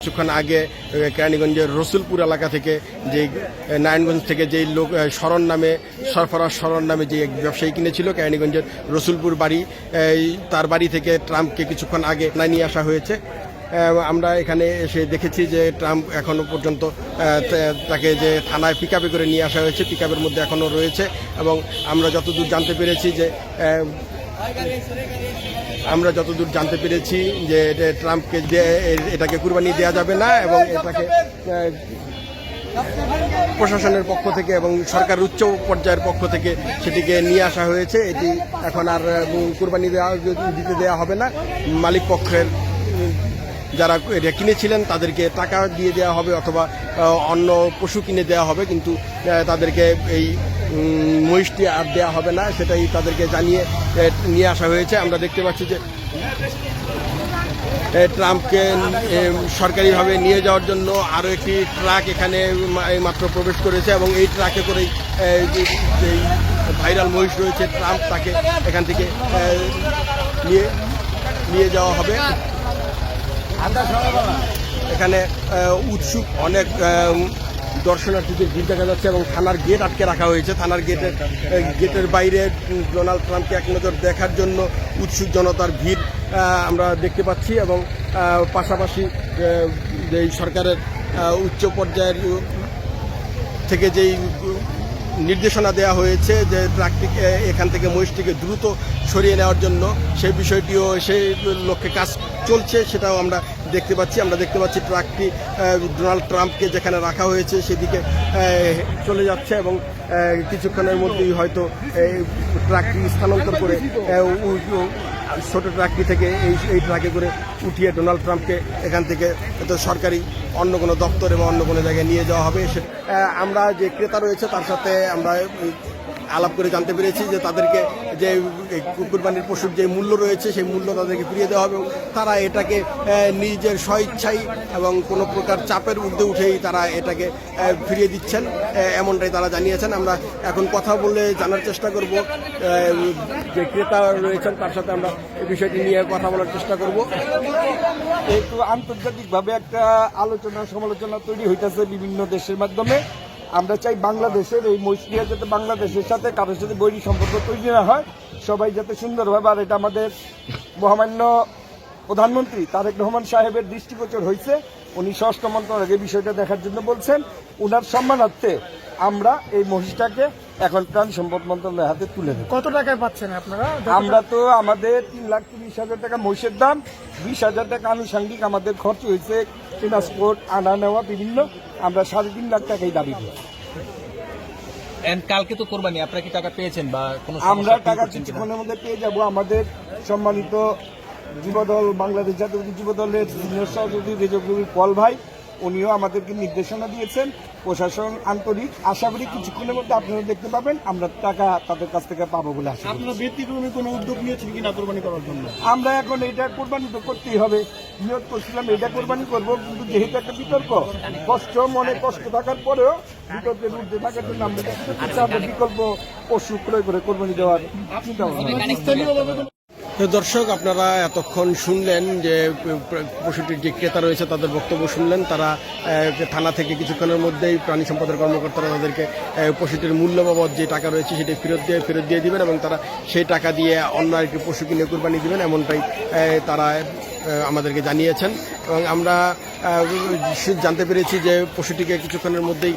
কিছুক্ষণ আগে কেরানীগঞ্জের রসুলপুর এলাকা থেকে যে নারায়ণগঞ্জ থেকে যেই লোক শরণ নামে সরফরাজ শরণ নামে যে এক ব্যবসায়ী কিনেছিল কেরানীগঞ্জের রসুলপুর বাড়ি, তার বাড়ি থেকে ট্রাম্পকে কিছুক্ষণ আগে নিয়ে আসা হয়েছে। আমরা এখানে এসে দেখেছি যে ট্রাম্প এখনও পর্যন্ত তাকে যে থানায় পিকআপে করে নিয়ে আসা হয়েছে, পিকআপের মধ্যে এখনও রয়েছে। এবং আমরা যতদূর জানতে পেরেছি যে ট্রাম্পকে এটাকে কুরবানি দেওয়া যাবে না এবং এটাকে প্রশাসনের পক্ষ থেকে এবং সরকার উচ্চ পর্যায়ের পক্ষ থেকে সেটিকে নিয়ে আসা হয়েছে। এটি এখন আর কুরবানি দিতে দেওয়া হবে না। মালিক পক্ষের যারা এটা কিনেছিলেন তাদেরকে টাকা দিয়ে দেওয়া হবে অথবা অন্য পশু কিনে দেওয়া হবে, কিন্তু তাদেরকে এই মহিষটি আর দেওয়া হবে না, সেটাই তাদেরকে জানিয়ে নিয়ে আসা হয়েছে। আমরা দেখতে পাচ্ছি যে ট্রাম্পকে সরকারিভাবে নিয়ে যাওয়ার জন্য আরও একটি ট্রাক এখানে মাত্র প্রবেশ করেছে এবং এই ট্রাকে করেই যে ভাইরাল মহিষ রয়েছে ট্রাম্প তাকে এখান থেকে নিয়ে যাওয়া হবে। এখানে উৎসুক অনেক দর্শনার্থীদের ভিড় দেখা যাচ্ছে এবং থানার গেট আটকে রাখা হয়েছে। থানার গেটের বাইরে ডোনাল্ড ট্রাম্পকে এক নজর দেখার জন্য উৎসুক জনতার ভিড় আমরা দেখতে পাচ্ছি। এবং পাশাপাশি যেই সরকারের উচ্চ পর্যায়ের থেকে যেই নির্দেশনা দেওয়া হয়েছে যে ট্রাকটিকে এখান থেকে মহিষটিকে দ্রুত সরিয়ে নেওয়ার জন্য, সেই বিষয়টিও সেই লক্ষ্যে কাজ চলছে, সেটাও আমরা দেখতে পাচ্ছি। আমরা দেখতে পাচ্ছি ট্রাকটি ডোনাল্ড ট্রাম্পকে যেখানে রাখা হয়েছে সেদিকে চলে যাচ্ছে এবং কিছুক্ষণের মধ্যেই হয়তো ট্রাকটি স্থানান্তর করে ছোট ট্রাকটি থেকে এই ট্রাকে করে উঠিয়ে ডোনাল্ড ট্রাম্পকে এখান থেকে সরকারি অন্য কোনো দপ্তর এবং অন্য কোনো জায়গায় নিয়ে যাওয়া হবে। আমরা যে ক্রেতা রয়েছে তার সাথে আমরা আলাপ করে জানতে পেরেছি যে তাদেরকে যে কুরবানির পশুর যে মূল্য রয়েছে সেই মূল্য তাদেরকে ফিরিয়ে দেওয়া হবে এবং তারা এটাকে নিজের স্বইচ্ছাই এবং কোনো প্রকার চাপের ঊর্ধ্বে উঠেই তারা এটাকে ফিরিয়ে দিচ্ছেন, এমনটাই তারা জানিয়েছেন। আমরা এখন কথা বলে জানার চেষ্টা করব, যে ক্রেতা রয়েছেন তার সাথে আমরা এই বিষয়টি নিয়ে কথা বলার চেষ্টা করব। একটু আন্তর্জাতিকভাবে একটা আলোচনা সমালোচনা তৈরি হইতেছে বিভিন্ন দেশের মাধ্যমে। আমরা চাই বাংলাদেশের এই মহিষটিয়া যাতে বাংলাদেশের সাথে কারোর সাথে বৈরী সম্পর্ক তৈরি না হয়, সবাই যাতে সুন্দরভাবে। আর এটা আমাদের মহামান্য প্রধানমন্ত্রী তারেক রহমান সাহেবের দৃষ্টিগোচর হয়েছে। উনি স্বরাষ্ট্র মন্ত্রণালয়কে বিষয়টা দেখার জন্য বলছেন। উনার সম্মানার্থে আমরা এই মহিষটাকে এখন প্রাণী সম্পদ মন্ত্রণালয়ের হাতে তুলে দেব। কত টাকায় পাচ্ছেন আপনারা? আমরা তো আমাদের 3,30,000 টাকা মহিষের দাম, 20,000 টাকা আনুষঙ্গিক আমাদের খরচ হয়েছে, ট্রান্সপোর্ট আনা নেওয়া বিভিন্ন। আমরা 3.5 লাখ টাকাই দাবি করি। কালকে তো কোরবানি, আপনারা কি টাকা পেয়েছেন বা কোনো? আমরা টাকা কিছুক্ষণের মধ্যে পেয়ে যাব। আমাদের সম্মানিত যুবদল, বাংলাদেশ জাতীয় যুবদলের সিনিয়র সভাপতি রেজকুল পল ভাই, উনিও আমাদেরকে নির্দেশনা দিয়েছেন। প্রশাসন আন্তরিক, আশা করি কিছুক্ষণের মধ্যে আপনারা দেখতে পাবেন আমরা টাকা তাদের কাছ থেকে পাবো বলে আশা। আপনারা ব্যতিক্রমী কোনো উদ্যোগ নিয়েছেন কিনা কোরবানি করার জন্য? আমরা এখন এটা কোরবানি তো করতেই হবে, নিয়োগ করছিলাম এটা কোরবানি করবো, কিন্তু যেহেতু একটা বিতর্ক, মনে কষ্ট থাকার পরেও বিতর্কের ঊর্ধ্বে থাকার জন্য আমরা বিকল্প পশু ক্রয় করে কোরবানি দেওয়ার চিন্তা ভাবনা। দর্শক, আপনারা এতক্ষণ শুনলেন যে পশুটির যে ক্রেতা রয়েছে তাদের বক্তব্য শুনলেন। তারা থানা থেকে কিছুক্ষণের মধ্যেই প্রাণী সম্পদের কর্মকর্তারা তাদেরকে পশুটির মূল্য বাবদ যে টাকা রয়েছে সেটি ফেরত দিয়ে দিবেন এবং তারা সেই টাকা দিয়ে অন্য আরেকটি পশু কিনে কুরবানি দিবেন, এমনটাই তারা আমাদেরকে জানিয়েছেন। এবং আমরা জানতে পেরেছি যে পশুটিকে কিছুক্ষণের মধ্যেই